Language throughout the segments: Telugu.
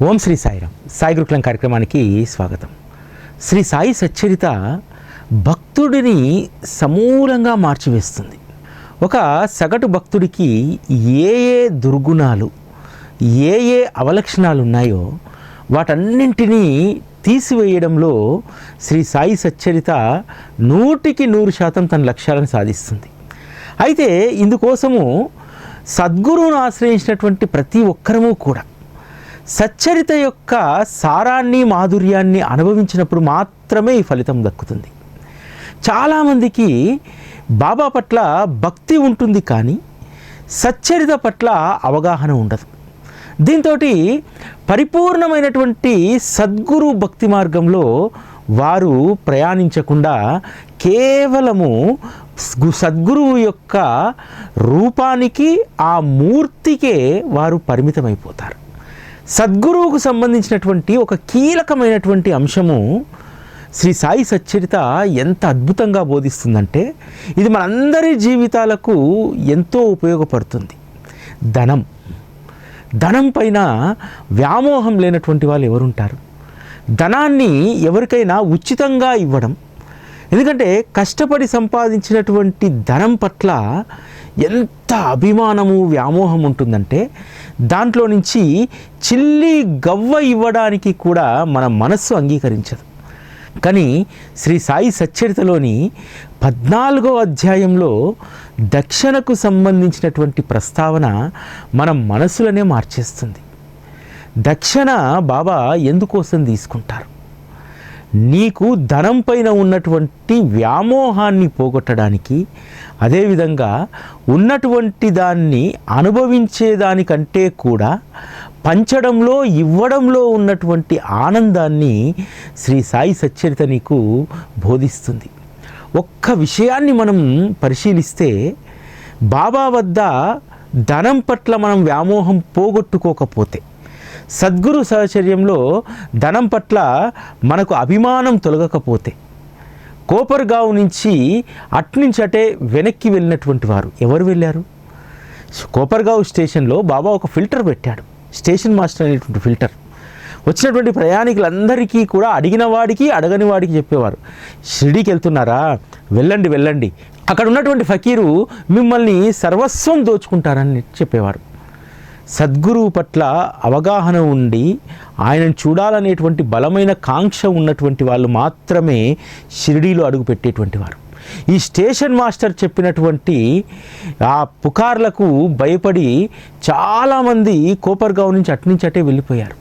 ఓం శ్రీ సాయిరామ్. సాయి గురుకులం కార్యక్రమానికి స్వాగతం. శ్రీ సాయి సచ్చరిత భక్తుడిని సమూలంగా మార్చివేస్తుంది. ఒక సగటు భక్తుడికి ఏ ఏ దుర్గుణాలు, ఏ ఏ అవలక్షణాలు ఉన్నాయో వాటన్నింటినీ తీసివేయడంలో శ్రీ సాయి సచ్చరిత 100% తన లక్ష్యాలను సాధిస్తుంది. అయితే ఇందుకోసము సద్గురువును ఆశ్రయించినటువంటి ప్రతి ఒక్కరము కూడా సచ్చరిత యొక్క సారాన్ని, మాధుర్యాన్ని అనుభవించినప్పుడు మాత్రమే ఈ ఫలితం దక్కుతుంది. చాలామందికి బాబా పట్ల భక్తి ఉంటుంది, కానీ సచ్చరిత పట్ల అవగాహన ఉండదు. దీంతో పరిపూర్ణమైనటువంటి సద్గురు భక్తి మార్గంలో వారు ప్రయాణించకుండా కేవలము సద్గురువు యొక్క రూపానికి, ఆ మూర్తికే వారు పరిమితమైపోతారు. సద్గురువుకు సంబంధించినటువంటి ఒక కీలకమైనటువంటి అంశము శ్రీ సాయి సచ్చరిత ఎంత అద్భుతంగా బోధిస్తుందంటే ఇది మనందరి జీవితాలకు ఎంతో ఉపయోగపడుతుంది. ధనం పైన వ్యామోహం లేనటువంటి వాళ్ళు ఎవరుంటారు? ధనాన్ని ఎవరికైనా ఉచితంగా ఇవ్వడం, ఎందుకంటే కష్టపడి సంపాదించినటువంటి ధనం పట్ల ఎంత అభిమానము, వ్యామోహం ఉంటుందంటే దాంట్లో నుంచి చిల్లి గవ్వ ఇవ్వడానికి కూడా మన మనస్సు అంగీకరించదు. కానీ శ్రీ సాయి సచ్చరితలోని 14వ అధ్యాయంలో దక్షిణకు సంబంధించినటువంటి ప్రస్తావన మన మనసులనే మార్చేస్తుంది. దక్షిణ బాబా ఎందుకోసం తీసుకుంటారు? నీకు ధనం పైన ఉన్నటువంటి వ్యామోహాన్ని పోగొట్టడానికి, అదేవిధంగా ఉన్నటువంటి దాన్ని అనుభవించేదానికంటే కూడా పంచడంలో, ఇవ్వడంలో ఉన్నటువంటి ఆనందాన్ని శ్రీ సాయి సచ్చరిత నీకు బోధిస్తుంది. ఒక్క విషయాన్ని మనం పరిశీలిస్తే, బాబా వద్ద ధనం పట్ల మనం వ్యామోహం పోగొట్టుకోకపోతే, సద్గురు సహచర్యంలో ధనం పట్ల మనకు అభిమానం తొలగకపోతే, కోపర్గావ్ నుంచి అట్నుంచి అటే వెనక్కి వెళ్ళినటువంటి వారు ఎవరు వెళ్ళారు? కోపర్గావ్ స్టేషన్లో బాబా ఒక ఫిల్టర్ పెట్టాడు, స్టేషన్ మాస్టర్ అనేటువంటి ఫిల్టర్. వచ్చినటువంటి ప్రయాణికులందరికీ కూడా అడిగిన వాడికి, అడగని వాడికి చెప్పేవారు, షిరిడీకి వెళ్తున్నారా, వెళ్ళండి, అక్కడ ఉన్నటువంటి ఫకీరు మిమ్మల్ని సర్వస్వం దోచుకుంటారని చెప్పేవారు. సద్గురువు పట్ల అవగాహన ఉండి ఆయనను చూడాలనేటువంటి బలమైన కాంక్ష ఉన్నటువంటి వాళ్ళు మాత్రమే షిరిడీలో అడుగుపెట్టేటువంటి వారు. ఈ స్టేషన్ మాస్టర్ చెప్పినటువంటి ఆ పుకార్లకు భయపడి చాలామంది కోపర్గావ్ నుంచి అట్నుంచి అటే వెళ్ళిపోయారు.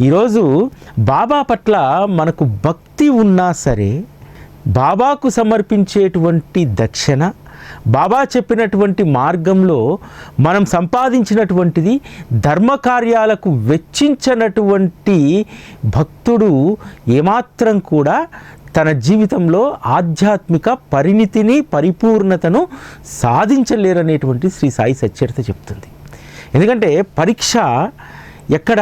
ఈరోజు బాబా పట్ల మనకు భక్తి ఉన్నా సరే, బాబాకు సమర్పించేటువంటి దక్షిణ, బాబా చెప్పినటువంటి మార్గంలో మనం సంపాదించినటువంటిది ధర్మకార్యాలకు వెచ్చించినటువంటి భక్తుడు ఏమాత్రం కూడా తన జీవితంలో ఆధ్యాత్మిక పరిణితిని, పరిపూర్ణతను సాధించలేరనేటువంటి శ్రీ సాయి సచ్చరిత చెప్తుంది. ఎందుకంటే పరీక్ష ఎక్కడ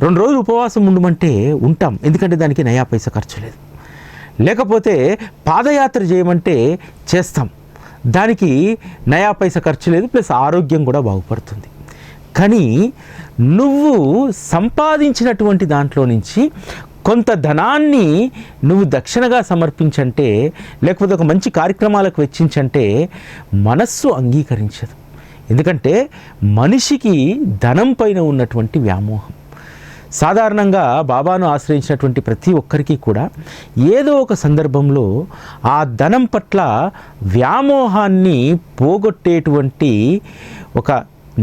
2 రోజులు ఉపవాసం ఉండమంటే ఉంటాం, ఎందుకంటే దానికి నయా పైసా ఖర్చు లేదు. లేకపోతే పాదయాత్ర చేయమంటే చేస్తాం, దానికి నయా పైసా ఖర్చు లేదు, ప్లస్ ఆరోగ్యం కూడా బాగుపడుతుంది. కానీ నువ్వు సంపాదించినటువంటి దాంట్లో నుంచి కొంత ధనాన్ని నువ్వు దక్షిణగా సమర్పించంటే, లేకపోతే ఒక మంచి కార్యక్రమాలకు వెచ్చించంటే మనస్సు అంగీకరించదు. ఎందుకంటే మనిషికి ధనం పైన ఉన్నటువంటి వ్యామోహం. సాధారణంగా బాబాను ఆశ్రయించినటువంటి ప్రతి ఒక్కరికి కూడా ఏదో ఒక సందర్భంలో ఆ ధనం పట్ల వ్యామోహాన్ని పోగొట్టేటువంటి ఒక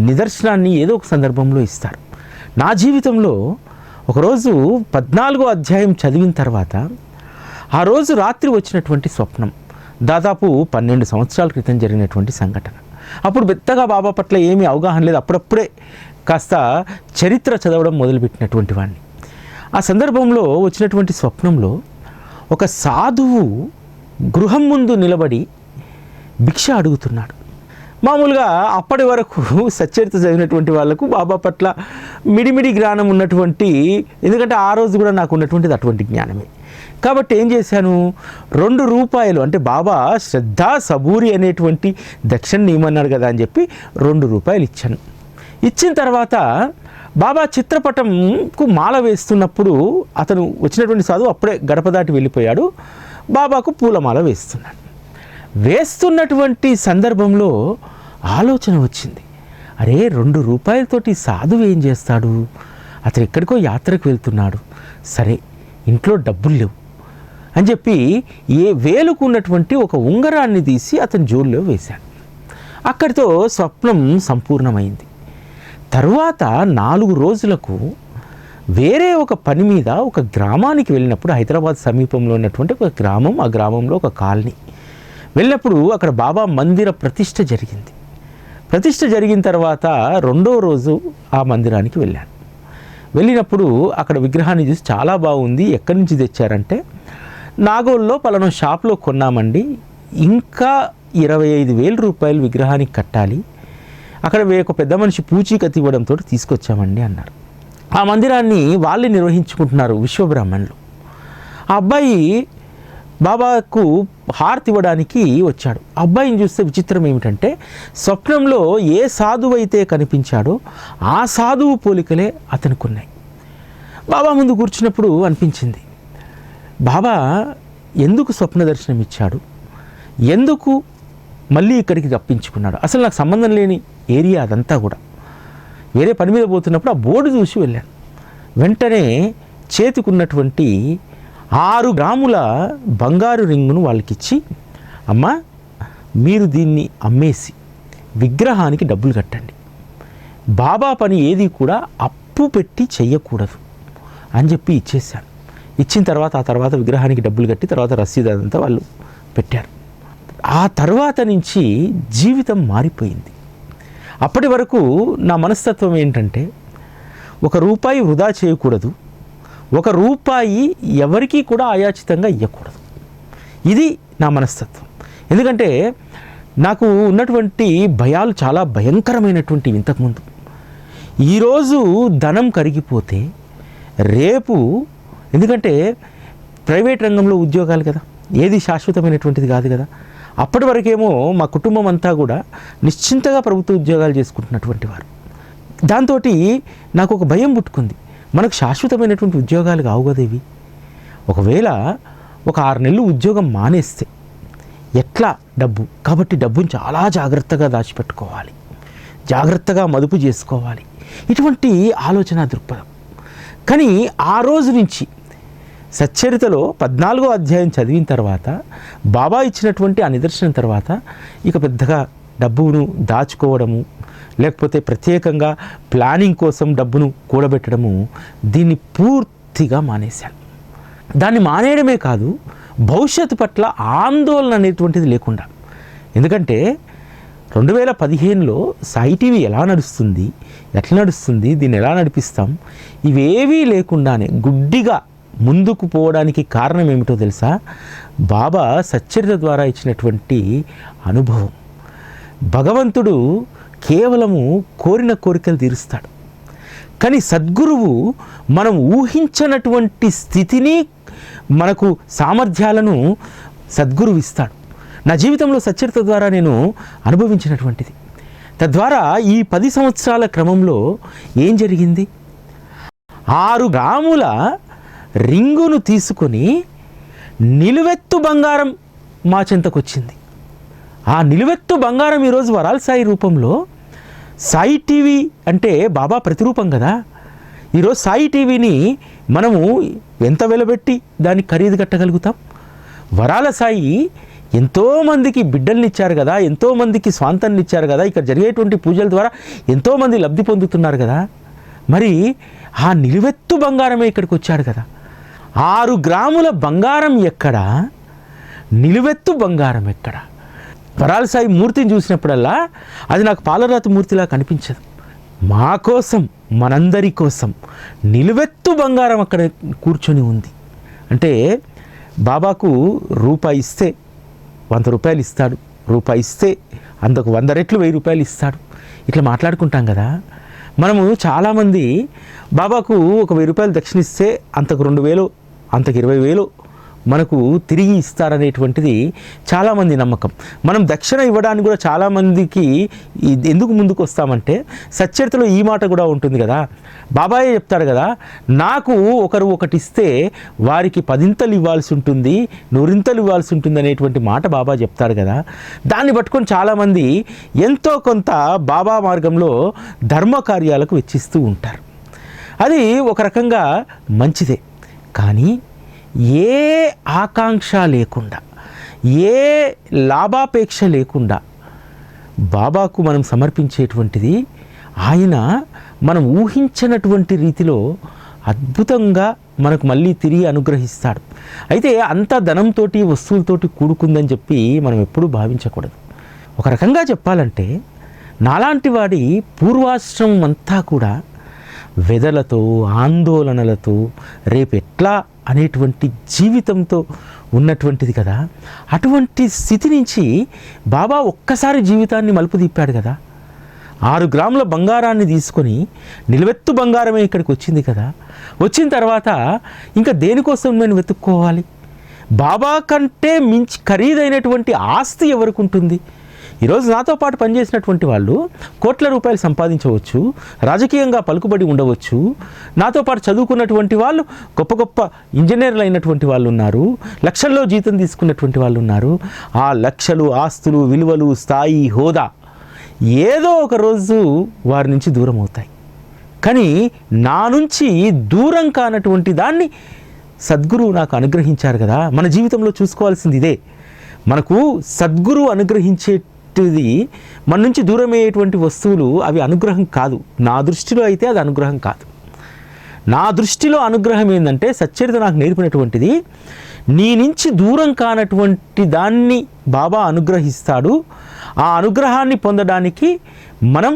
నిదర్శనాన్ని ఏదో ఒక సందర్భంలో ఇస్తారు. నా జీవితంలో ఒకరోజు 14వ అధ్యాయం చదివిన తర్వాత ఆ రోజు రాత్రి వచ్చినటువంటి స్వప్నం దాదాపు 12 సంవత్సరాల క్రితం జరిగినటువంటి సంఘటన. అప్పుడు పెద్దగా బాబా పట్ల ఏమీ అవగాహన లేదు, అప్పుడప్పుడే కాస్త చరిత్ర చదవడం మొదలుపెట్టినటువంటి వాడిని. ఆ సందర్భంలో వచ్చినటువంటి స్వప్నంలో ఒక సాధువు గృహం ముందు నిలబడి భిక్ష అడుగుతున్నాడు. మామూలుగా అప్పటి వరకు సచ్చరిత చదివినటువంటి వాళ్ళకు బాబా పట్ల మిడిమిడి జ్ఞానం ఉన్నటువంటి, ఎందుకంటే ఆ రోజు కూడా నాకు ఉన్నటువంటిది అటువంటి జ్ఞానమే. కాబట్టి ఏం చేశాను, 2 రూపాయలు, అంటే బాబా శ్రద్ధా సబూరి అనేటువంటి దక్షిణ ఇవ్వమన్నాడు కదా అని చెప్పి 2 రూపాయలు ఇచ్చాను. ఇచ్చిన తర్వాత బాబా చిత్రపటంకు మాల వేస్తున్నప్పుడు అతను వచ్చినటువంటి సాధువు అప్పుడే గడప దాటి వెళ్ళిపోయాడు. బాబాకు పూలమాల వేస్తున్నటువంటి సందర్భంలో ఆలోచన వచ్చింది. అరే, 2 రూపాయలతోటి సాధువు ఏం చేస్తాడు? అతను ఎక్కడికో యాత్రకు వెళ్తున్నాడు. సరే, ఇంట్లో డబ్బులు లేవు అని చెప్పి వేలుకు ఉన్నటువంటి ఒక ఉంగరాన్ని తీసి అతని జోల్లో వేశాడు. అక్కడితో స్వప్నం సంపూర్ణమైంది. తరువాత 4 రోజులకు వేరే ఒక పని మీద ఒక గ్రామానికి వెళ్ళినప్పుడు, హైదరాబాద్ సమీపంలో ఉన్నటువంటి ఒక గ్రామం, ఆ గ్రామంలో ఒక కాలనీ వెళ్ళినప్పుడు అక్కడ బాబా మందిర ప్రతిష్ఠ జరిగింది. ప్రతిష్ఠ జరిగిన తర్వాత 2వ రోజు ఆ మందిరానికి వెళ్ళినప్పుడు అక్కడ విగ్రహాన్ని చూసి చాలా బాగుంది, ఎక్కడి నుంచి తెచ్చారంటే నాగోల్లో పలానా షాప్లో కొన్నామండి, ఇంకా 25,000 రూపాయలు విగ్రహానికి కట్టాలి, అక్కడ ఒక పెద్ద మనిషి పూచీకత్తి ఇవ్వడంతో తీసుకొచ్చామండి అన్నారు. ఆ మందిరాన్ని వాళ్ళే నిర్వహించుకుంటున్నారు విశ్వబ్రాహ్మణులు. ఆ అబ్బాయి బాబాకు హారతి ఇవ్వడానికి వచ్చాడు. ఆ అబ్బాయిని చూస్తే విచిత్రం ఏమిటంటే, స్వప్నంలో ఏ సాధువు అయితే కనిపించాడో ఆ సాధువు పోలికలే అతనికి ఉన్నాయి. బాబా ముందు కూర్చున్నప్పుడు అనిపించింది, బాబా ఎందుకు స్వప్న దర్శనం ఇచ్చాడు, ఎందుకు మళ్ళీ ఇక్కడికి రప్పించుకున్నాడు? అసలు నాకు సంబంధం లేని ఏరియా అదంతా కూడా. వేరే పని మీద పోతున్నప్పుడు ఆ బోర్డు చూసి వెళ్ళాను. వెంటనే చేతికున్నటువంటి 6 గ్రాముల బంగారు రింగును వాళ్ళకిచ్చి, అమ్మా, మీరు దీన్ని అమ్మేసి విగ్రహానికి డబ్బులు కట్టండి, బాబా పని ఏది కూడా అప్పు పెట్టి చెయ్యకూడదు అని చెప్పి ఇచ్చేసాను. ఇచ్చిన తర్వాత ఆ తర్వాత విగ్రహానికి డబ్బులు కట్టి తర్వాత రసీదు అదంతా వాళ్ళు పెట్టారు. ఆ తర్వాత నుంచి జీవితం మారిపోయింది. అప్పటి వరకు నా మనస్తత్వం ఏంటంటే, 1 రూపాయి వృధా చేయకూడదు, 1 రూపాయి ఎవరికీ కూడా అయాచితంగా ఇవ్వకూడదు. ఇది నా మనస్తత్వం. ఎందుకంటే నాకు ఉన్నటువంటి భయాలు చాలా భయంకరమైనటువంటివి ఇంతకుముందు. ఈరోజు ధనం కరిగిపోతే రేపు, ఎందుకంటే ప్రైవేట్ రంగంలో ఉద్యోగాలు కదా, ఏది శాశ్వతమైనటువంటిది కాదు కదా. అప్పటి వరకేమో మా కుటుంబం అంతా కూడా నిశ్చింతగా ప్రభుత్వ ఉద్యోగాలు చేసుకుంటున్నటువంటి వారు. దాంతో నాకు ఒక భయం పుట్టుకుంది, మనకు శాశ్వతమైనటువంటి ఉద్యోగాలు కావు కదా ఇవి. ఒకవేళ ఒక 6 నెలలు ఉద్యోగం మానేస్తే ఎట్లా డబ్బు? కాబట్టి డబ్బుని చాలా జాగ్రత్తగా దాచిపెట్టుకోవాలి, జాగ్రత్తగా మదుపు చేసుకోవాలి, ఇటువంటి ఆలోచన దృక్పథం. కానీ ఆ రోజు నుంచి సచ్చరితలో 14వ అధ్యాయం చదివిన తర్వాత, బాబా ఇచ్చినటువంటి ఆ నిదర్శనం తర్వాత ఇక పెద్దగా డబ్బును దాచుకోవడము, లేకపోతే ప్రత్యేకంగా ప్లానింగ్ కోసం డబ్బును కూడబెట్టడము, దీన్ని పూర్తిగా మానేశాను. దాన్ని మానేయడమే కాదు, భవిష్యత్తు పట్ల ఆందోళన అనేటువంటిది లేకుండా. ఎందుకంటే 2015లో సాయి టీవీ ఎలా నడుస్తుంది, ఎట్లా నడుస్తుంది, దీన్ని ఎలా నడిపిస్తాం, ఇవేవీ లేకుండానే గుడ్డిగా ముందుకు పోవడానికి కారణం ఏమిటో తెలుసా? బాబా సచ్చరిత ద్వారా ఇచ్చినటువంటి అనుభవం. భగవంతుడు కేవలము కోరిన కోరికలు తీరుస్తాడు, కానీ సద్గురువు మనం ఊహించనటువంటి స్థితిని, మనకు సామర్థ్యాలను సద్గురువు ఇస్తాడు. నా జీవితంలో సచ్చరిత ద్వారా నేను అనుభవించినటువంటిది. తద్వారా ఈ 10 సంవత్సరాల క్రమంలో ఏం జరిగింది? 6 గ్రాముల రింగును తీసుకొని నిలువెత్తు బంగారం మా చెంతకొచ్చింది. ఆ నిలువెత్తు బంగారం ఈరోజు వరాల సాయి రూపంలో, సాయి టీవీ అంటే బాబా ప్రతిరూపం కదా. ఈరోజు సాయి టీవీని మనము ఎంత వెలబెట్టి దానికి ఖరీదు కట్టగలుగుతాం? వరాల సాయి ఎంతోమందికి బిడ్డల్ని ఇచ్చారు కదా, ఎంతోమందికి స్వాంతాన్ని ఇచ్చారు కదా, ఇక్కడ జరిగేటువంటి పూజల ద్వారా ఎంతోమంది లబ్ధి పొందుతున్నారు కదా. మరి ఆ నిలువెత్తు బంగారమే ఇక్కడికి వచ్చాడు కదా. 6 గ్రాముల బంగారం ఎక్కడ, నిలువెత్తు బంగారం ఎక్కడ? వరాల సాయి మూర్తిని చూసినప్పుడల్లా అది నాకు పాలరాతి మూర్తిలా కనిపించదు. మా కోసం, మనందరి కోసం నిలువెత్తు బంగారం అక్కడ కూర్చొని ఉంది. అంటే బాబాకు రూపాయి ఇస్తే 100 రూపాయలు ఇస్తాడు, రూపాయి ఇస్తే అంతకు 100 రెట్లు 1000 రూపాయలు ఇస్తాడు. ఇట్లా మాట్లాడుకుంటాం కదా. మనము చాలామంది బాబాకు ఒక 1000 రూపాయలు దక్షిణిస్తే అంతకు 2000, అంతకు 20,000 మనకు తిరిగి ఇస్తారనేటువంటిది చాలామంది నమ్మకం. మనం దక్షిణ ఇవ్వడానికి కూడా చాలామందికి ఎందుకు ముందుకు వస్తామంటే సచ్చరితలో ఈ మాట కూడా ఉంటుంది కదా, బాబాయే చెప్తాడు కదా, నాకు ఒకరు ఒకటి ఇస్తే వారికి 10 ఇవ్వాల్సి ఉంటుంది, 100 ఇవ్వాల్సి ఉంటుంది అనేటువంటి మాట బాబా చెప్తాడు కదా. దాన్ని పట్టుకొని చాలామంది ఎంతో కొంత బాబా మార్గంలో ధర్మ కార్యాలకు వెచ్చిస్తూ ఉంటారు. అది ఒక రకంగా మంచిదే. కానీ ఏ ఆకాంక్ష లేకుండా, ఏ లాభాపేక్ష లేకుండా బాబాకు మనం సమర్పించేటువంటిది ఆయన మనం ఊహించినటువంటి రీతిలో అద్భుతంగా మనకు మళ్ళీ తిరిగి అనుగ్రహిస్తాడు. అయితే అంత ధనంతో వస్తువులతోటి కూడుకుందని చెప్పి మనం ఎప్పుడూ భావించకూడదు. ఒక రకంగా చెప్పాలంటే నాలాంటి వాడి పూర్వాశ్రమం అంతా కూడా వెదలతో, ఆందోళనలతో, రేపు ఎట్లా అనేటువంటి జీవితంతో ఉన్నటువంటిది కదా. అటువంటి స్థితి నుంచి బాబా ఒక్కసారి జీవితాన్ని మలుపు తిప్పాడు కదా. 6 గ్రాముల బంగారాన్ని తీసుకొని నిలవెత్తు బంగారమే ఇక్కడికి వచ్చింది కదా. వచ్చిన తర్వాత ఇంకా దేనికోసం నేను వెతుక్కోవాలి? బాబా కంటే మించి ఖరీదైనటువంటి ఆస్తి ఎవరికి ఉంటుంది? ఈరోజు నాతో పాటు పనిచేసినటువంటి వాళ్ళు కోట్ల రూపాయలు సంపాదించవచ్చు, రాజకీయంగా పలుకుబడి ఉండవచ్చు, నాతో పాటు చదువుకున్నటువంటి వాళ్ళు గొప్ప గొప్ప ఇంజనీర్లు అయినటువంటి వాళ్ళు ఉన్నారు, లక్షల్లో జీతం తీసుకున్నటువంటి వాళ్ళు ఉన్నారు. ఆ లక్షలు, ఆస్తులు, విలువలు, స్థాయి, హోదా ఏదో ఒక రోజు వారి నుంచి దూరం అవుతాయి. కానీ నా నుంచి దూరం కానటువంటి దాన్ని సద్గురువు నాకు అనుగ్రహించారు కదా. మన జీవితంలో చూసుకోవాల్సింది ఇదే. మనకు సద్గురువు అనుగ్రహించేది మన నుంచి దూరమయ్యేటువంటి వస్తువులు అవి అనుగ్రహం కాదు. నా దృష్టిలో అయితే అది అనుగ్రహం కాదు. నా దృష్టిలో అనుగ్రహం ఏంటంటే సచ్చరిత నాకు నేర్పినటువంటిది, నీ నుంచి దూరం కానటువంటి దాన్ని బాబా అనుగ్రహిస్తాడు. ఆ అనుగ్రహాన్ని పొందడానికి మనం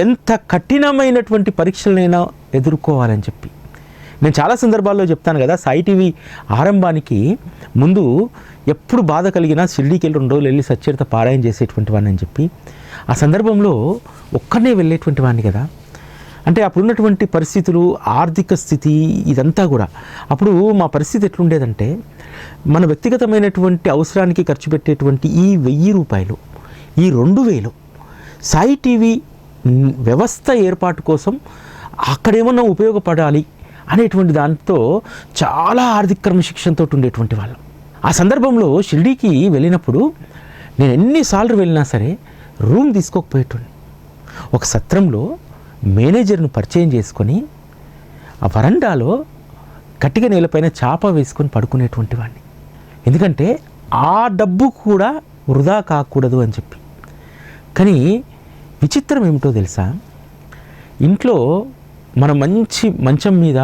ఎంత కఠినమైనటువంటి పరీక్షలనైనా ఎదుర్కోవాలని చెప్పి నేను చాలా సందర్భాల్లో చెప్తాను కదా. సాయి టీవీ ఆరంభానికి ముందు ఎప్పుడు బాధ కలిగినా షిరిడీకి వెళ్ళి 2 రోజులు వెళ్ళి సచ్చరిత పారాయణ చేసేటువంటి వాడిని అని చెప్పి, ఆ సందర్భంలో ఒక్కనే వెళ్ళేటువంటి వాడిని కదా. అంటే అప్పుడున్నటువంటి పరిస్థితులు, ఆర్థిక స్థితి ఇదంతా కూడా, అప్పుడు మా పరిస్థితి ఎట్లుండేదంటే మన వ్యక్తిగతమైనటువంటి అవసరానికి ఖర్చు పెట్టేటువంటి ఈ 1000 రూపాయలు, ఈ 2000 సాయి టీవీ వ్యవస్థ ఏర్పాటు కోసం అక్కడేమన్నా ఉపయోగపడాలి అనేటువంటి దాంతో చాలా ఆర్థిక క్రమశిక్షణతో ఉండేటువంటి వాళ్ళం. ఆ సందర్భంలో షిరిడీకి వెళ్ళినప్పుడు నేను ఎన్నిసార్లు వెళ్ళినా సరే రూమ్ తీసుకోకపోయేటోని. ఒక సత్రంలో మేనేజర్ను పరిచయం చేసుకొని ఆ వరండాలో కట్టిక నేలపైన చాప వేసుకొని పడుకునేటువంటి వాడిని. ఎందుకంటే ఆ డబ్బు కూడా వృధా కాకూడదు అని చెప్పి. కానీ విచిత్రం ఏమిటో తెలుసా, ఇంట్లో మన మంచి మంచం మీద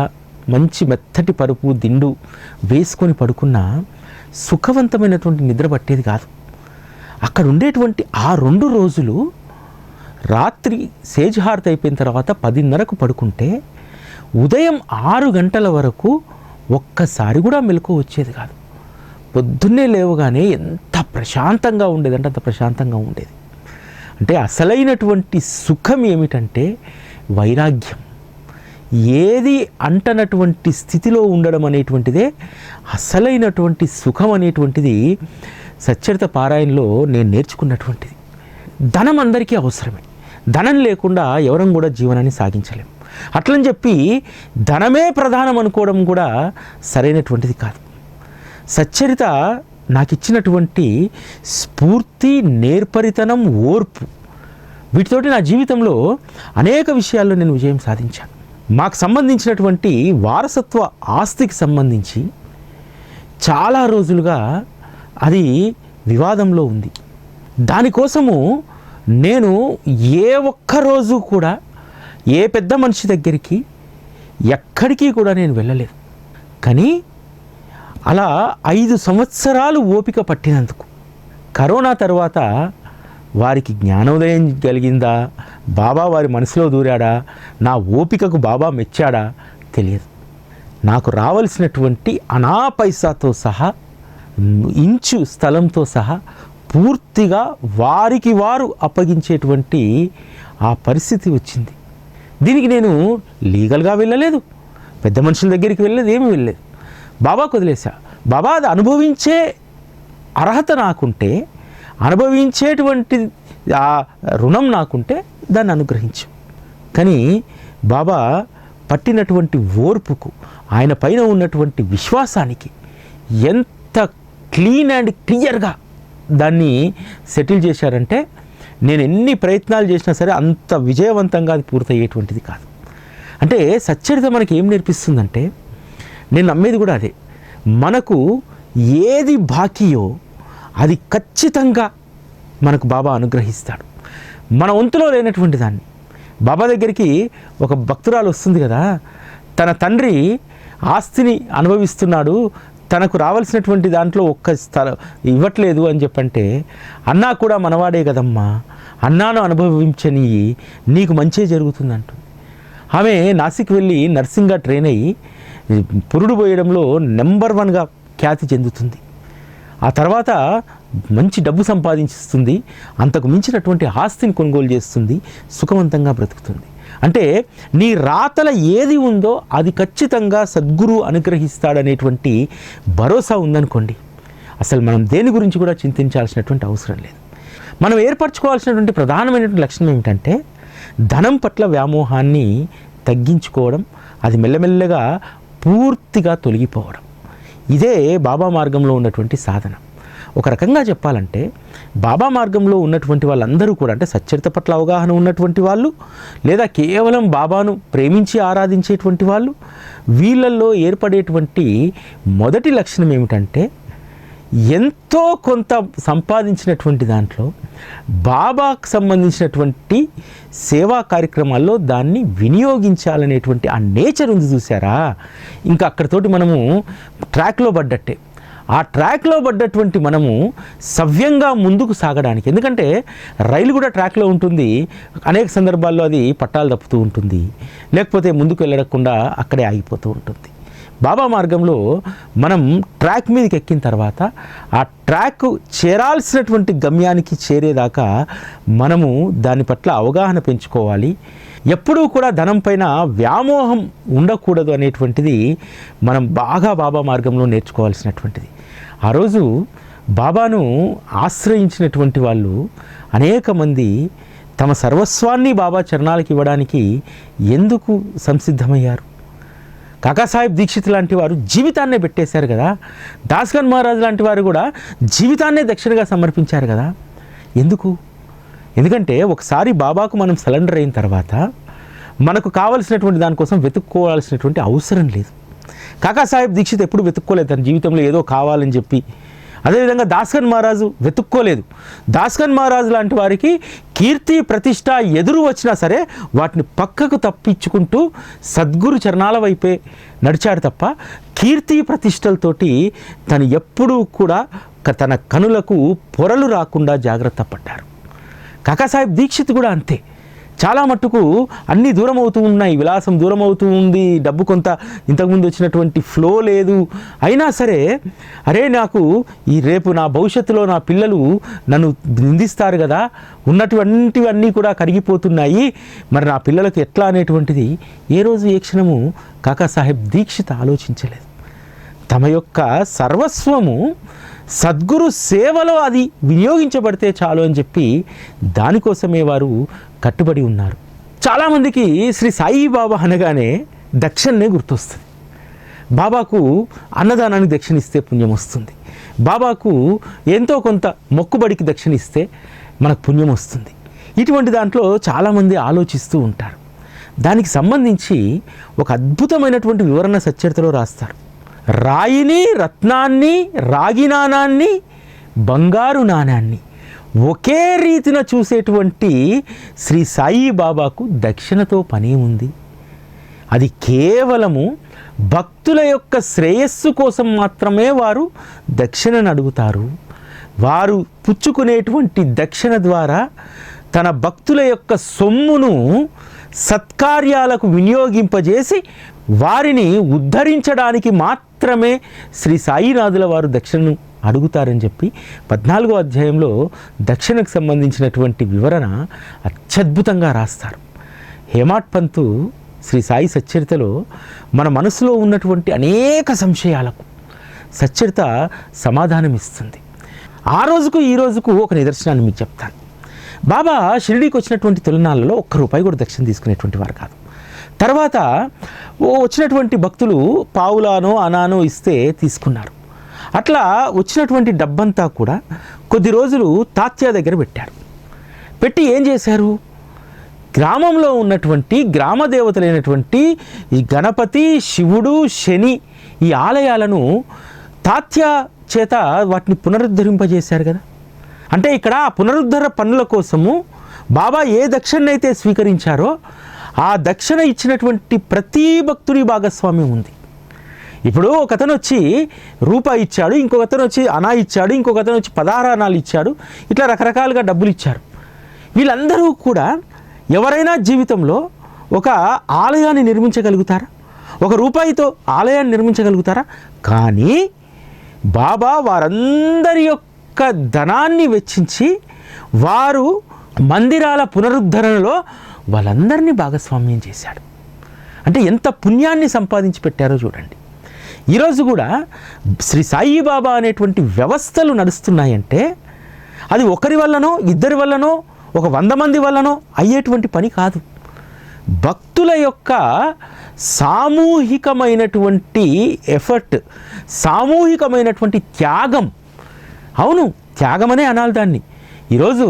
మంచి మెత్తటి పరుపు, దిండు వేసుకొని పడుకున్న సుఖవంతమైనటువంటి నిద్ర పట్టేది కాదు. అక్కడ ఉండేటువంటి ఆ 2 రోజులు రాత్రి సేజహారతి అయిపోయిన తర్వాత 10:30కు పడుకుంటే ఉదయం 6 గంటల వరకు ఒక్కసారి కూడా మెలకువ వచ్చేది కాదు. పొద్దున్నే లేవగానే ఎంత ప్రశాంతంగా ఉండేదంటే అంత ప్రశాంతంగా ఉండేది. అంటే అసలైనటువంటి సుఖం ఏమిటంటే వైరాగ్యం. ఏది అంటనటువంటి స్థితిలో ఉండడం అనేటువంటిదే అసలైనటువంటి సుఖం అనేటువంటిది సచ్చరిత పారాయణలో నేను నేర్చుకున్నటువంటిది. ధనం అందరికీ అవసరమే. ధనం లేకుండా ఎవరం కూడా జీవనాన్ని సాగించలేం. అట్లని చెప్పి ధనమే ప్రధానం అనుకోవడం కూడా సరైనటువంటిది కాదు. సచ్చరిత నాకు ఇచ్చినటువంటి స్ఫూర్తి, నేర్పరితనం, ఓర్పు, వీటితోటి నా జీవితంలో అనేక విషయాల్లో నేను విజయం సాధించాను. మాకు సంబంధించినటువంటి వారసత్వ ఆస్తికి సంబంధించి చాలా రోజులుగా అది వివాదంలో ఉంది. దానికోసము నేను ఏ ఒక్క రోజు కూడా ఏ పెద్ద మనిషి దగ్గరికి ఎక్కడికి కూడా నేను వెళ్ళలేదు. కానీ అలా 5 సంవత్సరాలు ఓపిక పట్టినందుకు కరోనా తర్వాత వారికి జ్ఞానోదయం కలిగిందా, బాబా వారి మనసులో దూరాడా, నా ఓపికకు బాబా మెచ్చాడా తెలియదు. నాకు రావాల్సినటువంటి అనా పైసాతో సహా, ఇంచు స్థలంతో సహా పూర్తిగా వారికి వారు అప్పగించేటువంటి ఆ పరిస్థితి వచ్చింది. దీనికి నేను లీగల్గా వెళ్ళలేదు, పెద్ద మనుషుల దగ్గరికి వెళ్ళలేదు, ఏమీ వెళ్ళలేదు. బాబాకు వదిలేసా. బాబా అది అనుభవించే అర్హత నాకుంటే, అనుభవించేటువంటి ఆ రుణం నాకుంటే దాన్ని అనుగ్రహించు. కానీ బాబా పట్టినటువంటి ఓర్పుకు, ఆయన పైన ఉన్నటువంటి విశ్వాసానికి ఎంత క్లీన్ అండ్ క్లియర్గా దాన్ని సెటిల్ చేశారంటే, నేను ఎన్ని ప్రయత్నాలు చేసినా సరే అంత విజయవంతంగా అది పూర్తయ్యేటువంటిది కాదు. అంటే సచ్చరిత మనకి ఏం నేర్పిస్తుందంటే, నేను నమ్మేది కూడా అదే, మనకు ఏది బాకీయో అది ఖచ్చితంగా మనకు బాబా అనుగ్రహిస్తాడు. మన వంతులో లేనటువంటి దాన్ని. బాబా దగ్గరికి ఒక భక్తురాలు వస్తుంది కదా, తన తండ్రి ఆస్తిని అనుభవిస్తున్నాడు, తనకు రావాల్సినటువంటి దాంట్లో ఒక్క స్థలం ఇవ్వట్లేదు అని చెప్పంటే, అన్నా కూడా మనవాడే కదమ్మా, అన్నాను అనుభవించని నీకు మంచే జరుగుతుందంటుంది. ఆమె నాసిక్ వెళ్ళి నర్సింగ్గా ట్రైన్ అయ్యి పురుడు పోయడంలో నెంబర్ 1గా ఖ్యాతి చెందుతుంది. ఆ తర్వాత మంచి డబ్బు సంపాదించిస్తుంది, అంతకు మించినటువంటి ఆస్తిని కొనుగోలు చేస్తుంది, సుఖవంతంగా బ్రతుకుతుంది. అంటే నీ రాతల ఏది ఉందో అది ఖచ్చితంగా సద్గురు అనుగ్రహిస్తాడనేటువంటి భరోసా ఉందనుకోండి, అసలు మనం దేని గురించి కూడా చింతించాల్సినటువంటి అవసరం లేదు. మనం ఏర్పరచుకోవాల్సినటువంటి ప్రధానమైనటువంటి లక్షణం ఏమిటంటే, ధనం పట్ల వ్యామోహాన్ని తగ్గించుకోవడం, అది మెల్లమెల్లగా పూర్తిగా తొలగిపోవడం. ఇదే బాబా మార్గంలో ఉన్నటువంటి సాధన. ఒక రకంగా చెప్పాలంటే బాబా మార్గంలో ఉన్నటువంటి వాళ్ళందరూ కూడా, అంటే సచ్చరిత పట్ల అవగాహన ఉన్నటువంటి వాళ్ళు, లేదా కేవలం బాబాను ప్రేమించి ఆరాధించేటువంటి వాళ్ళు, వీళ్ళల్లో ఏర్పడేటువంటి మొదటి లక్షణం ఏమిటంటే, ఎంతో కొంత సంపాదించినటువంటి దాంట్లో బాబాకు సంబంధించినటువంటి సేవా కార్యక్రమాల్లో దాన్ని వినియోగించాలనేటువంటి ఆ నేచర్ ఉంది చూసారా, ఇంకా అక్కడితోటి మనము ట్రాక్లో పడ్డట్టే. ఆ ట్రాక్లో పడ్డటువంటి మనము సవ్యంగా ముందుకు సాగడానికి, ఎందుకంటే రైలు కూడా ట్రాక్లో ఉంటుంది, అనేక సందర్భాల్లో అది పట్టాలు తప్పుతూ ఉంటుంది, లేకపోతే ముందుకు వెళ్ళకుండా అక్కడే ఆగిపోతూ ఉంటుంది. బాబా మార్గంలో మనం ట్రాక్ మీదకి ఎక్కిన తర్వాత ఆ ట్రాక్ చేరాల్సినటువంటి గమ్యానికి చేరేదాకా మనము దాని పట్ల అవగాహన పెంచుకోవాలి. ఎప్పుడూ కూడా ధనం పైన వ్యామోహం ఉండకూడదు అనేటువంటిది మనం బాగా బాబా మార్గంలో నేర్చుకోవాల్సినటువంటిది. ఆ రోజు బాబాను ఆశ్రయించినటువంటి వాళ్ళు అనేక మంది తమ సర్వస్వాన్ని బాబా చరణాలకు ఇవ్వడానికి ఎందుకు సంసిద్ధమయ్యారు? కాకాసాహెబ్ దీక్షిత్ లాంటి వారు జీవితాన్నే పెట్టేశారు కదా, దాస్గన్ మహారాజ్ లాంటి వారు కూడా జీవితాన్నే దక్షిణగా సమర్పించారు కదా. ఎందుకు? ఎందుకంటే ఒకసారి బాబాకు మనం సరెండర్ అయిన తర్వాత మనకు కావలసినటువంటి దానికోసం వెతుక్కోవాల్సినటువంటి అవసరం లేదు. కాకాసాహెబ్ దీక్షిత్ ఎప్పుడు వెతుక్కోలేదు తన జీవితంలో ఏదో కావాలని చెప్పి. అదేవిధంగా దాస్గన్ మహారాజు వెతుక్కోలేదు. దాస్గన్ మహారాజు లాంటి వారికి కీర్తి ప్రతిష్ట ఎదురు వచ్చినా సరే వాటిని పక్కకు తప్పించుకుంటూ సద్గురు చరణాల వైపే నడిచాడు తప్ప, కీర్తి ప్రతిష్టలతోటి తను ఎప్పుడూ కూడా తన కనులకు పొరలు రాకుండా జాగ్రత్త పడ్డారు. కాకాసాహెబ్ దీక్షిత్ కూడా అంతే. చాలా మట్టుకు అన్నీ దూరం అవుతూ ఉన్నాయి, విలాసం దూరం అవుతూ ఉంది, డబ్బు కొంత ఇంతకుముందు వచ్చినటువంటి ఫ్లో లేదు. అయినా సరే అరే నాకు ఈ రేపు నా భవిష్యత్తులో నా పిల్లలు నన్ను నిందిస్తారు కదా, ఉన్నటువంటివన్నీ కూడా కరిగిపోతున్నాయి, మరి నా పిల్లలకు ఎట్లా అనేటువంటిది ఏ రోజు ఏ క్షణము కాకాసాహెబ్ దీక్షిత్ ఆలోచించలేదు. తమ యొక్క సర్వస్వము సద్గురు సేవలో అది వినియోగించబడితే చాలు అని చెప్పి దానికోసమే వారు కట్టుబడి ఉన్నారు. చాలామందికి శ్రీ సాయిబాబా అనగానే దక్షిణనే గుర్తొస్తుంది. బాబాకు అన్నదానానికి దక్షిణ ఇస్తే పుణ్యం వస్తుంది, బాబాకు ఎంతో కొంత మొక్కుబడికి దక్షిణ ఇస్తే మనకు పుణ్యం వస్తుంది. ఇటువంటి దాంట్లో చాలామంది ఆలోచిస్తూ ఉంటారు. దానికి సంబంధించి ఒక అద్భుతమైనటువంటి వివరణ సచ్చరితలో రాస్తారు. రాయిని, రత్నాన్ని, రాగి నాణాన్ని, బంగారు నాణాన్ని ఒకే రీతిన చూసేటువంటి శ్రీ సాయిబాబాకు దక్షిణతో పని ఉంది. అది కేవలము భక్తుల యొక్క శ్రేయస్సు కోసం మాత్రమే వారు దక్షిణను అడుగుతారు. వారు పుచ్చుకునేటువంటి దక్షిణ ద్వారా తన భక్తుల యొక్క సొమ్మును సత్కార్యాలకు వినియోగింపజేసి వారిని ఉద్ధరించడానికి మాత్రమే శ్రీ సాయినాథుల వారు దక్షిణను అడుగుతారని చెప్పి 14వ అధ్యాయంలో దక్షిణకు సంబంధించినటువంటి వివరణ అత్యద్భుతంగా రాస్తారు. హేమాడ్ పంతు శ్రీ సాయి సచ్చరితలో మన మనసులో ఉన్నటువంటి అనేక సంశయాలకు సచ్చరిత సమాధానం ఇస్తుంది. ఆ రోజుకు ఈ రోజుకు ఒక నిదర్శనాన్ని మీకు చెప్తాను. బాబా షిరిడీకి వచ్చినటువంటి తొలినాళ్ళలో ₹1 కూడా దక్షిణ తీసుకునేటువంటి వారు కాదు. తర్వాత వచ్చినటువంటి భక్తులు పావులానో అనానో ఇస్తే తీసుకున్నారు. అట్లా వచ్చినటువంటి డబ్బంతా కూడా కొద్ది రోజులు తాత్యా దగ్గర పెట్టారు. పెట్టి ఏం చేశారు, గ్రామంలో ఉన్నటువంటి గ్రామ దేవతలైనటువంటి ఈ గణపతి, శివుడు, శని ఈ ఆలయాలను తాత్యా చేత వాటిని పునరుద్ధరింపజేశారు కదా. అంటే ఇక్కడ ఆ పునరుద్ధరణ పనుల కోసము బాబా ఏ దక్షిణనైతే స్వీకరించారో ఆ దక్షిణ ఇచ్చినటువంటి ప్రతి భక్తుడి భాగస్వామ్యం ఉంది. ఇప్పుడు ఒకతను వచ్చి రూపాయి ఇచ్చాడు, ఇంకొకతను వచ్చి అనా ఇచ్చాడు, ఇంకొకతను వచ్చి 16 అనాలు ఇచ్చాడు, ఇట్లా రకరకాలుగా డబ్బులు ఇచ్చారు. వీళ్ళందరూ కూడా ఎవరైనా జీవితంలో ఒక ఆలయాన్ని నిర్మించగలుగుతారా? ₹1 ఆలయాన్ని నిర్మించగలుగుతారా? కానీ బాబా వారందరి యొక్క ధనాన్ని వెచ్చించి వారు మందిరాల పునరుద్ధరణలో వాళ్ళందరినీ భాగస్వామ్యం చేశాడు. అంటే ఎంత పుణ్యాన్ని సంపాదించి పెట్టారో చూడండి. ఈరోజు కూడా శ్రీ సాయిబాబా అనేటువంటి వ్యవస్థలు నడుస్తున్నాయంటే అది ఒకరి వల్లనో ఇద్దరి వల్లనో ఒక 100 మంది వల్లనో అయ్యేటువంటి పని కాదు. భక్తుల యొక్క సామూహికమైనటువంటి ఎఫర్ట్, సామూహికమైనటువంటి త్యాగం. అవును, త్యాగమనే అనాలి దాన్ని. ఈరోజు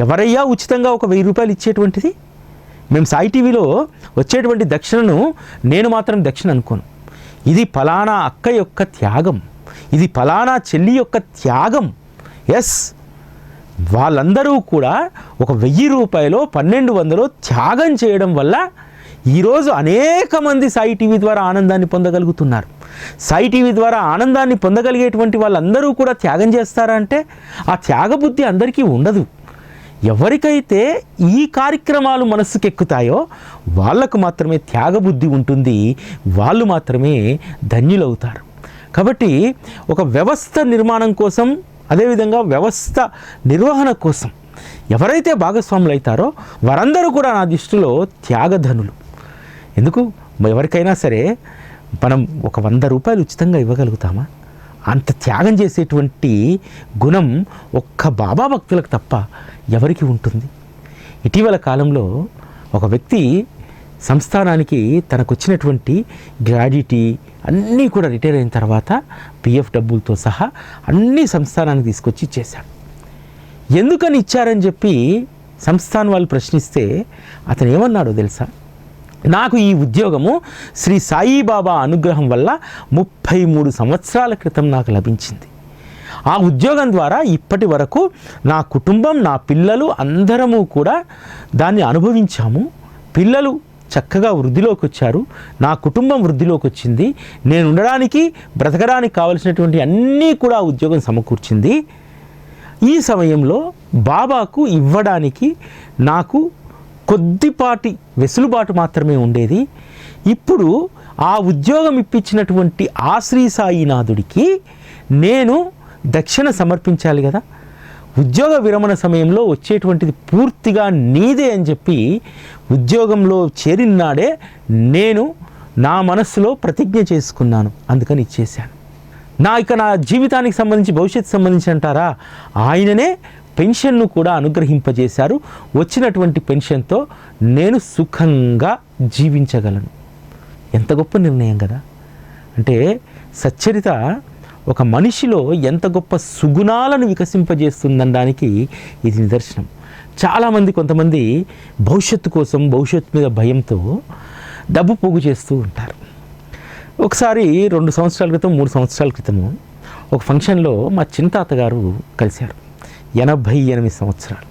ఎవరయ్యా ఉచితంగా ఒక ₹1000 ఇచ్చేటువంటిది? మేము సాయి టీవీలో వచ్చేటువంటి దక్షిణను నేను మాత్రం దక్షిణ అనుకోను. ఇది ఫలానా అక్క యొక్క త్యాగం, ఇది ఫలానా చెల్లి యొక్క త్యాగం. ఎస్, వాళ్ళందరూ కూడా ఒక ₹1000 1200 త్యాగం చేయడం వల్ల ఈరోజు అనేక మంది సాయి టీవీ ద్వారా ఆనందాన్ని పొందగలుగుతున్నారు. సాయి టీవీ ద్వారా ఆనందాన్ని పొందగలిగేటువంటి వాళ్ళందరూ కూడా త్యాగం చేస్తారా అంటే ఆ త్యాగబుద్ధి అందరికీ ఉండదు. ఎవరికైతే ఈ కార్యక్రమాలు మనస్సుకెక్కుతాయో వాళ్ళకు మాత్రమే త్యాగబుద్ధి ఉంటుంది, వాళ్ళు మాత్రమే ధన్యులవుతారు. కాబట్టి ఒక వ్యవస్థ నిర్మాణం కోసం, అదేవిధంగా వ్యవస్థ నిర్వహణ కోసం ఎవరైతే భాగస్వాములు అవుతారో వారందరూ కూడా నా దృష్టిలో త్యాగధనులు. ఎందుకు, ఎవరికైనా సరే మనం ఒక ₹100 ఉచితంగా ఇవ్వగలుగుతామా? అంత త్యాగం చేసేటువంటి గుణం ఒక్క బాబా భక్తులకు తప్ప ఎవరికి ఉంటుంది? ఇటీవల కాలంలో ఒక వ్యక్తి సంస్థానానికి తనకు వచ్చినటువంటి గ్రాడ్యుటీ అన్నీ కూడా రిటైర్ అయిన తర్వాత PF డబ్బులతో సహా అన్నీ సంస్థానానికి తీసుకొచ్చి ఇచ్చేశాడు. ఎందుకని ఇచ్చారని చెప్పి సంస్థాన్ వాళ్ళు ప్రశ్నిస్తే అతను ఏమన్నాడో తెలుసా? నాకు ఈ ఉద్యోగము శ్రీ సాయిబాబా అనుగ్రహం వల్ల 33 సంవత్సరాల క్రితం నాకు లభించింది. ఆ ఉద్యోగం ద్వారా ఇప్పటి వరకు నా కుటుంబం, నా పిల్లలు అందరము కూడా దాన్ని అనుభవించాము. పిల్లలు చక్కగా వృద్ధిలోకి వచ్చారు, నా కుటుంబం వృద్ధిలోకి వచ్చింది, నేను ఉండడానికి బ్రతకడానికి కావలసినటువంటి అన్నీ కూడా ఆ ఉద్యోగం సమకూర్చింది. ఈ సమయంలో బాబాకు ఇవ్వడానికి నాకు కొద్దిపాటి వెసులుబాటు మాత్రమే ఉండేది. ఇప్పుడు ఆ ఉద్యోగం ఇప్పించినటువంటి ఆ శ్రీ సాయినాథుడికి నేను దక్షిణ సమర్పించాలి కదా. ఉద్యోగ విరమణ సమయంలో వచ్చేటువంటిది పూర్తిగా నీదే అని చెప్పి ఉద్యోగంలో చేరినాడే నేను నా మనస్సులో ప్రతిజ్ఞ చేసుకున్నాను, అందుకని ఇచ్చేశాను. నా జీవితానికి సంబంధించి, భవిష్యత్తు సంబంధించి అంటారా, ఆయననే పెన్షన్ను కూడా అనుగ్రహింపజేశారు. వచ్చినటువంటి పెన్షన్తో నేను సుఖంగా జీవించగలను. ఎంత గొప్ప నిర్ణయం కదా. అంటే సచ్చరిత ఒక మనిషిలో ఎంత గొప్ప సుగుణాలను వికసింపజేస్తుందనడానికి ఇది నిదర్శనం. చాలామంది, కొంతమంది భవిష్యత్తు కోసం, భవిష్యత్తు మీద భయంతో డబ్బు పోగు చేస్తూ ఉంటారు. ఒకసారి 2 సంవత్సరాల క్రితం, 3 సంవత్సరాల క్రితము ఒక ఫంక్షన్లో మా చిన్నతాతగారు కలిశారు. 88 సంవత్సరాలు,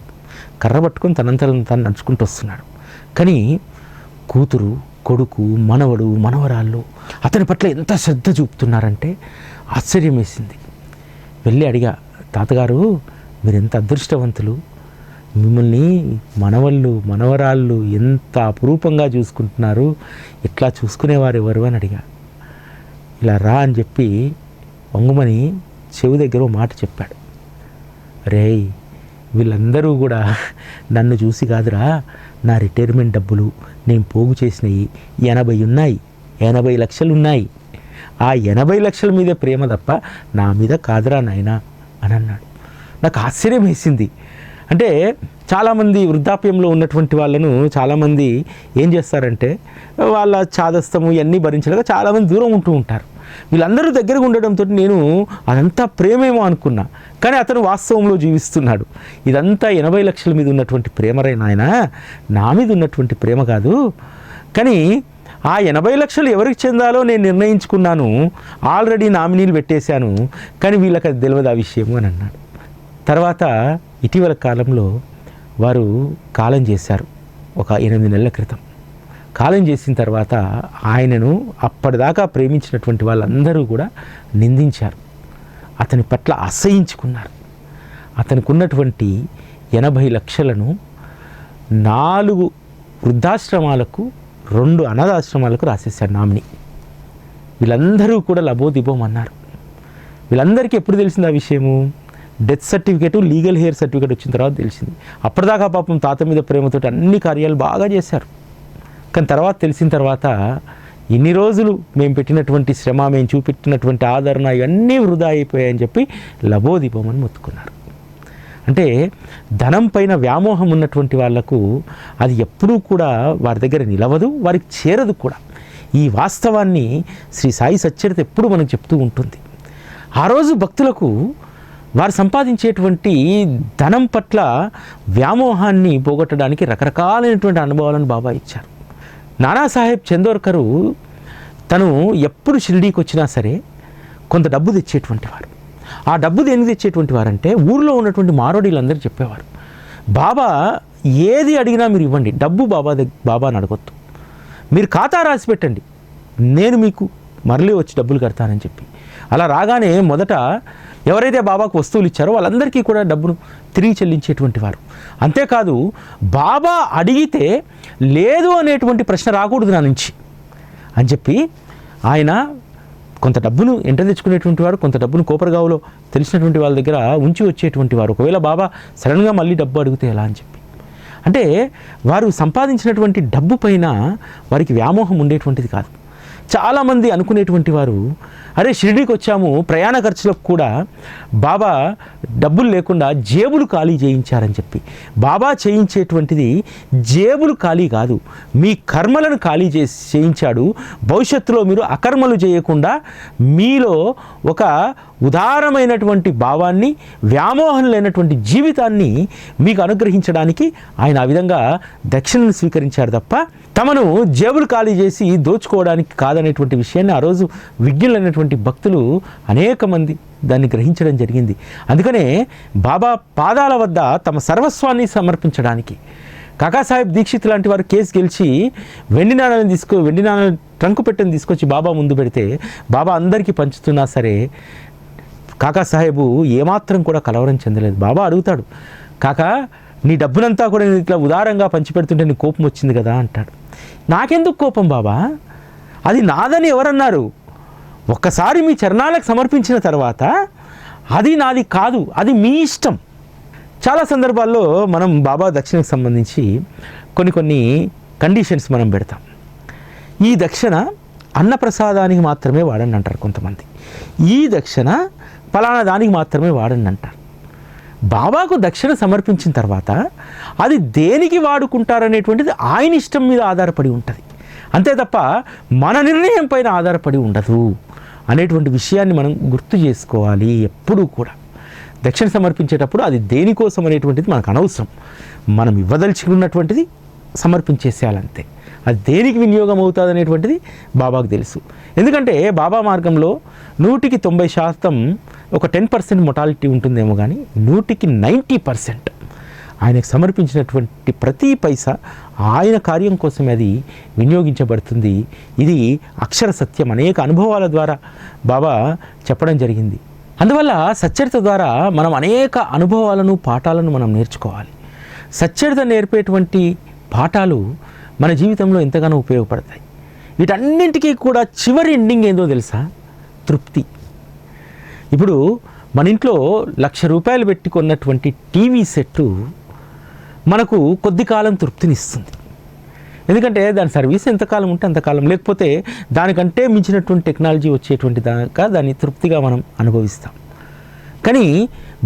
కర్ర పట్టుకొని తనంతరం తను నడుచుకుంటూ వస్తున్నాడు. కానీ కూతురు, కొడుకు, మనవడు, మనవరాళ్ళు అతని పట్ల ఎంత శ్రద్ధ చూపుతున్నారంటే ఆశ్చర్యం వేసింది. వెళ్ళి అడిగా, తాతగారు మీరు ఎంత అదృష్టవంతులు, మిమ్మల్ని మనవళ్ళు, మనవరాళ్ళు ఎంత అపురూపంగా చూసుకుంటున్నారు, ఇట్లా చూసుకునేవారు ఎవరు అని అడిగా. ఇలా రా అని చెప్పి వంగుమని చెవి దగ్గర ఓ మాట చెప్పాడు. రేయ్, వీళ్ళందరూ కూడా నన్ను చూసి కాదురా, నా రిటైర్మెంట్ డబ్బులు నేను పోగు చేసినవి 80 ఉన్నాయి, 80 లక్షలు ఉన్నాయి. ఆ 80 లక్షల మీదే ప్రేమ తప్ప నా మీద కాదురా నాయనా అని అన్నాడు. నాకు ఆశ్చర్యం వేసింది. అంటే చాలామంది వృద్ధాప్యంలో ఉన్నటువంటి వాళ్ళను చాలామంది ఏం చేస్తారంటే వాళ్ళ చాదస్తము ఇవన్నీ భరించలేక చాలామంది దూరం ఉంటూ ఉంటారు. వీళ్ళందరూ దగ్గరగా ఉండడంతో నేను అదంతా ప్రేమేమో అనుకున్నా, కానీ అతను వాస్తవంలో జీవిస్తున్నాడు. ఇదంతా 80 లక్షల మీద ఉన్నటువంటి ప్రేమరే నాయన, నా మీద ఉన్నటువంటి ప్రేమ కాదు. కానీ ఆ 80 లక్షలు ఎవరికి చెందాలో నేను నిర్ణయించుకున్నాను, ఆల్రెడీ నామినీలు పెట్టేశాను, కానీ వీళ్ళకి అది తెలియదు ఆ విషయము అని అన్నాడు. తర్వాత ఇటీవల కాలంలో వారు కాలం చేశారు. ఒక 8 నెలల క్రితం కాలం చేసిన తర్వాత ఆయనను అప్పటిదాకా ప్రేమించినటువంటి వాళ్ళందరూ కూడా నిందించారు, అతని పట్ల అసహించుకున్నారు. అతనికి ఉన్నటువంటి 80 లక్షలను 4 వృద్ధాశ్రమాలకు 2 అనాథాశ్రమాలకు రాసేశారు నామినీ. వీళ్ళందరూ కూడా లబోదిబోం అన్నారు. వీళ్ళందరికీ ఎప్పుడు తెలిసింది ఆ విషయము? Death certificate, legal heir certificate వచ్చిన తర్వాత తెలిసింది. అప్పటిదాకా పాపం తాత మీద ప్రేమతో అన్ని కార్యాలు బాగా చేశారు. కానీ తర్వాత తెలిసిన తర్వాత ఇన్ని రోజులు మేము పెట్టినటువంటి శ్రమ, మేము చూపెట్టినటువంటి ఆదరణ ఇవన్నీ వృధా అయిపోయాయని చెప్పి లబోదిబోమని మొత్తుకున్నారు. అంటే ధనం పైన వ్యామోహం ఉన్నటువంటి వాళ్లకు అది ఎప్పుడూ కూడా వారి దగ్గర నిలవదు, వారికి చేరదు కూడా. ఈ వాస్తవాన్ని శ్రీ సాయి సచ్చరిత ఎప్పుడు మనకు చెప్తూ ఉంటుంది. ఆ రోజు భక్తులకు వారు సంపాదించేటువంటి ధనం పట్ల వ్యామోహాన్ని పోగొట్టడానికి రకరకాలైనటువంటి అనుభవాలను బాబా ఇచ్చారు. నానాసాహెబ్ చందోర్కరు తను ఎప్పుడు షిరిడీకి వచ్చినా సరే కొంత డబ్బు తెచ్చేటువంటి వారు. ఆ డబ్బు దేనికి తెచ్చేటువంటి వారంటే ఊళ్ళో ఉన్నటువంటి మారోడీలందరూ చెప్పేవారు, బాబా ఏది అడిగినా మీరు ఇవ్వండి, డబ్బు బాబాని అడగొద్దు, మీరు ఖాతా రాసి పెట్టండి, నేను మీకు మరలి వచ్చి డబ్బులు కడతానని చెప్పి. అలా రాగానే మొదట ఎవరైతే బాబాకు వస్తువులు ఇచ్చారో వాళ్ళందరికీ కూడా డబ్బును తిరిగి చెల్లించేటువంటి వారు. అంతేకాదు బాబా అడిగితే లేదు అనేటువంటి ప్రశ్న రాకూడదు నా నుంచి అని చెప్పి ఆయన కొంత డబ్బును ఎంట తెచ్చుకునేటువంటి వారు, కొంత డబ్బును కోపరగావులో తెలిసినటువంటి వాళ్ళ దగ్గర ఉంచి వచ్చేటువంటి వారు. ఒకవేళ బాబా సడన్గా మళ్ళీ డబ్బు అడిగితే ఎలా అని చెప్పి. అంటే వారు సంపాదించినటువంటి డబ్బు పైన వారికి వ్యామోహం ఉండేటువంటిది కాదు. చాలామంది అనుకునేటువంటి వారు, అరే షిరిడీకి వచ్చాము, ప్రయాణ ఖర్చులకు కూడా బాబా డబ్బులు లేకుండా జేబులు ఖాళీ చేయించారని చెప్పి. బాబా చేయించేటువంటిది జేబులు ఖాళీ కాదు, మీ కర్మలను ఖాళీ చేయించాడు. భవిష్యత్తులో మీరు అకర్మలు చేయకుండా మీలో ఒక ఉదారమైనటువంటి భావాన్ని, వ్యామోహం లేనటువంటి జీవితాన్ని మీకు అనుగ్రహించడానికి ఆయన ఆ విధంగా దక్షిణను స్వీకరించారు తప్ప తమను జేబులు ఖాళీ చేసి దోచుకోవడానికి కాదనేటువంటి విషయాన్ని ఆ రోజు విజ్ఞులైనటువంటి భక్తులు అనేక మంది దాన్ని గ్రహించడం జరిగింది. అందుకనే బాబా పాదాల వద్ద తమ సర్వస్వాన్ని సమర్పించడానికి కాకాసాహెబ్ దీక్షిత్ లాంటి వారు కేసు గెలిచి వెండి నాణ్యం ట్రంకు పెట్టని తీసుకొచ్చి బాబా ముందు పెడితే బాబా అందరికీ పంచుతున్నా సరే కాకాసాహెబు ఏమాత్రం కూడా కలవరం చెందలేదు. బాబా అడుగుతాడు, కాకా నీ డబ్బునంతా కూడా నేను ఇట్లా ఉదారంగా పంచిపెడుతుంటే నీ కోపం వచ్చింది కదా అంటాడు. నాకెందుకు కోపం బాబా, అది నాదని ఎవరన్నారు? ఒక్కసారి మీ చరణాలకు సమర్పించిన తర్వాత అది నాది కాదు, అది మీ ఇష్టం. చాలా సందర్భాల్లో మనం బాబా దక్షిణకు సంబంధించి కొన్ని కండిషన్స్ మనం పెడతాం. ఈ దక్షిణ అన్నప్రసాదానికి మాత్రమే వాడండి అంటారు కొంతమంది, ఈ దక్షిణ ఫలానా దానికి మాత్రమే వాడండి అంటారు. బాబాకు దక్షిణ సమర్పించిన తర్వాత అది దేనికి వాడుకుంటారనేటువంటిది ఆయన ఇష్టం మీద ఆధారపడి ఉంటుంది, అంతే తప్ప మన నిర్ణయం పైన ఆధారపడి ఉండదు అనేటువంటి విషయాన్ని మనం గుర్తు చేసుకోవాలి. ఎప్పుడూ కూడా దక్షిణ సమర్పించేటప్పుడు అది దేనికోసం అనేటువంటిది మనకు అనవసరం, మనం ఇవ్వదలుచుకున్నటువంటిది సమర్పించేసేయాలంతే. అది దేనికి వినియోగం అవుతుంది అనేటువంటిది బాబాకు తెలుసు. ఎందుకంటే బాబా మార్గంలో 100% ఒక 10% మొటాలిటీ ఉంటుందేమో, కానీ 100% ఆయనకు సమర్పించినటువంటి ప్రతి పైసా ఆయన కార్యం కోసమే అది వినియోగించబడుతుంది. ఇది అక్షర సత్యం, అనేక అనుభవాల ద్వారా బాబా చెప్పడం జరిగింది. అందువల్ల సచ్చరిత ద్వారా మనం అనేక అనుభవాలను, పాఠాలను మనం నేర్చుకోవాలి. సచ్చరిత నేర్పేటువంటి పాఠాలు మన జీవితంలో ఎంతగానో ఉపయోగపడతాయి. వీటన్నింటికీ కూడా చివరి ఎండింగ్ ఏందో తెలుసా? తృప్తి. ఇప్పుడు మన ఇంట్లో ₹1,00,000 పెట్టి కొన్నటువంటి టీవీ సెట్టు మనకు కొద్ది కాలం తృప్తినిస్తుంది. ఎందుకంటే దాని సర్వీస్ ఎంతకాలం ఉంటే అంతకాలం, లేకపోతే దానికంటే మించినటువంటి టెక్నాలజీ వచ్చేటువంటి దాకా దాన్ని తృప్తిగా మనం అనుభవిస్తాం. కానీ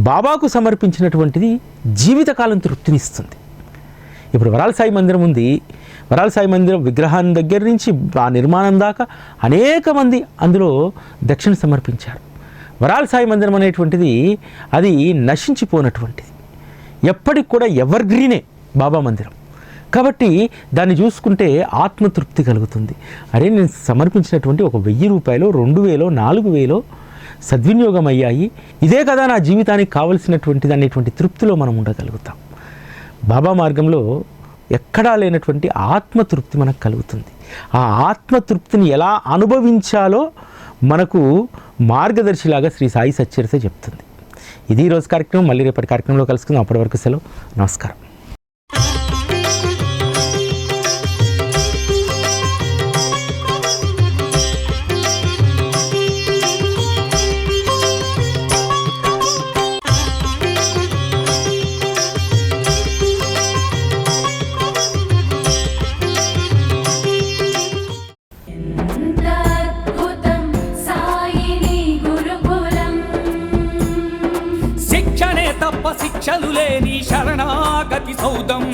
బాబాకు సమర్పించినటువంటిది జీవితకాలం తృప్తినిస్తుంది. ఇప్పుడు వరాల సాయి మందిరం ఉంది. వరాల సాయి మందిరం విగ్రహాన్ని దగ్గర నుంచి ఆ నిర్మాణం దాకా అనేక మంది అందులో దక్షిణ సమర్పించారు. వరాల సాయి మందిరం అనేటువంటిది అది నశించిపోనటువంటిది, ఎప్పటికి కూడా ఎవర్ గ్రీనే బాబా మందిరం. కాబట్టి దాన్ని చూసుకుంటే ఆత్మతృప్తి కలుగుతుంది. అరే, నేను సమర్పించినటువంటి ఒక 1000 రూపాయలు 2000 4000 సద్వినియోగం అయ్యాయి, ఇదే కదా నా జీవితానికి కావలసినటువంటిది అనేటువంటి తృప్తిలో మనం ఉండగలుగుతాం. బాబా మార్గంలో ఎక్కడా లేనటువంటి ఆత్మతృప్తి మనకు కలుగుతుంది. ఆ ఆత్మతృప్తిని ఎలా అనుభవించాలో మనకు మార్గదర్శిలాగా శ్రీ సాయి సచ్చరిత చెప్తుంది. ఇది ఈరోజు కార్యక్రమం. మళ్ళీ రేపటి కార్యక్రమంలో కలుసుకుందాం. అప్పటి వరకు సెలవు. నమస్కారం. శిక్షణే తప్ప శిక్షలు లేని శరణాగతి సౌదం.